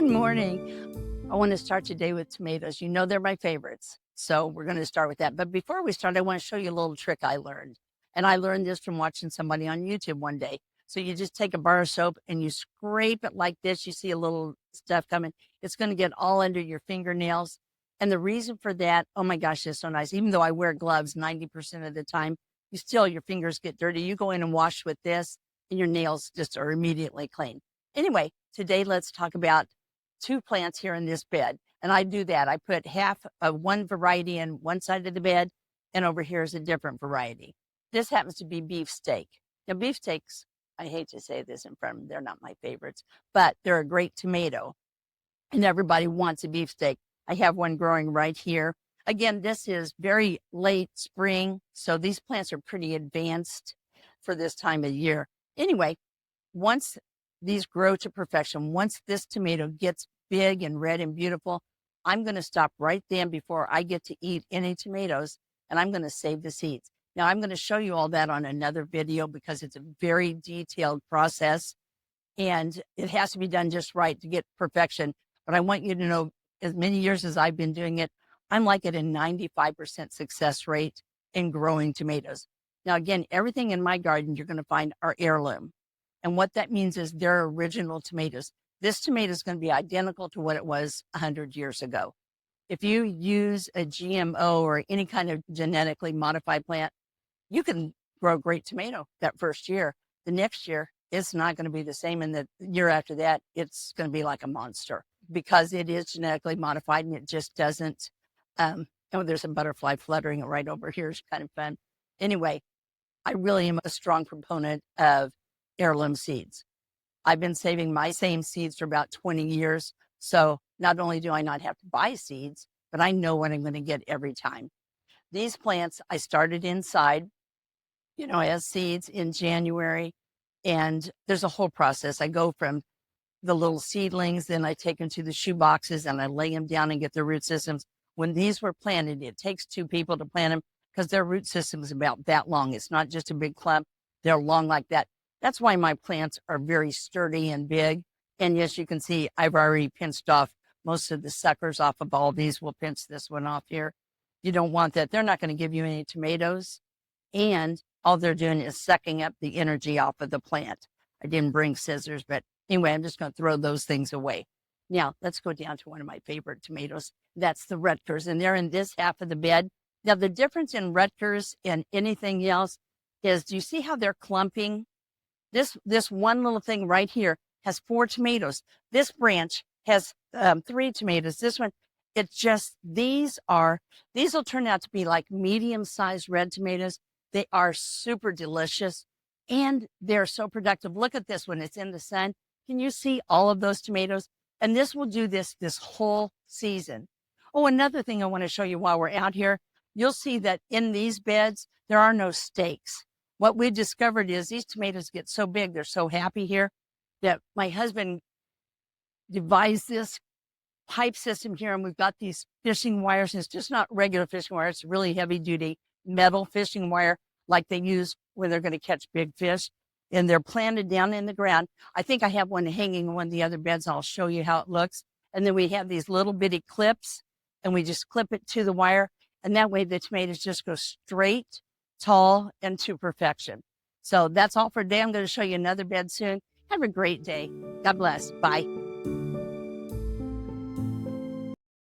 Good morning. I want to start today with tomatoes. You know they're my favorites. So we're going to start with that. But before we start, I want to show you a little trick I learned. And I learned this from watching somebody on YouTube one day. So you just take a bar of soap and you scrape it like this. You see a little stuff coming. It's going to get all under your fingernails. And the reason for that, oh my gosh, it's so nice. Even though I wear gloves 90% of the time, your fingers get dirty. You go in and wash with this and your nails just are immediately clean. Anyway, today let's talk about two plants here in this bed. And I do that. I put half of one variety in one side of the bed, and over here is a different variety. This happens to be beefsteak. Now, beefsteaks, I hate to say this in front of them, they're not my favorites, but they're a great tomato, and everybody wants a beefsteak. I have one growing right here. Again, this is very late spring, so these plants are pretty advanced for this time of year. Anyway, once these grow to perfection, once this tomato gets big and red and beautiful, I'm going to stop right then before I get to eat any tomatoes, and I'm going to save the seeds. Now, I'm going to show you all that on another video because it's a very detailed process, and it has to be done just right to get perfection. But I want you to know, as many years as I've been doing it, I'm like at a 95% success rate in growing tomatoes. Now, again, everything in my garden you're going to find are heirloom. And what that means is they're original tomatoes. This tomato is going to be identical to what it was 100 years ago. If you use a GMO or any kind of genetically modified plant, you can grow a great tomato that first year. The next year, it's not going to be the same. And the year after that, it's going to be like a monster because it is genetically modified and it just doesn't. Oh, there's a butterfly fluttering right over here. It's kind of fun. Anyway, I really am a strong proponent of heirloom seeds. I've been saving my same seeds for about 20 years. So not only do I not have to buy seeds, but I know what I'm going to get every time. These plants, I started inside, as seeds in January. And there's a whole process. I go from the little seedlings, then I take them to the shoe boxes and I lay them down and get their root systems. When these were planted, it takes two people to plant them because their root system is about that long. It's not just a big clump. They're long like that. That's why my plants are very sturdy and big. And yes, you can see I've already pinched off most of the suckers off of all these. We'll pinch this one off here. You don't want that. They're not going to give you any tomatoes. And all they're doing is sucking up the energy off of the plant. I didn't bring scissors, but anyway, I'm just going to throw those things away. Now, let's go down to one of my favorite tomatoes. That's the Rutgers, and they're in this half of the bed. Now, the difference in Rutgers and anything else is, do you see how they're clumping? This one little thing right here has 4 tomatoes. This branch has 3 tomatoes. This one, these will turn out to be like medium-sized red tomatoes. They are super delicious and they're so productive. Look at this one. It's in the sun. Can you see all of those tomatoes? And this will do this whole season. Oh, another thing I want to show you while we're out here, you'll see that in these beds, there are no stakes. What we discovered is these tomatoes get so big, they're so happy here, that my husband devised this pipe system here, and we've got these fishing wires, and it's just not regular fishing wire, it's really heavy duty metal fishing wire like they use when they're going to catch big fish, and they're planted down in the ground. I think I have one hanging in one of the other beds. I'll show you how it looks. And then we have these little bitty clips, and we just clip it to the wire, and that way the tomatoes just go straight, tall, and to perfection. So that's all for today. I'm going to show you another bed soon. Have a great day. God bless. Bye.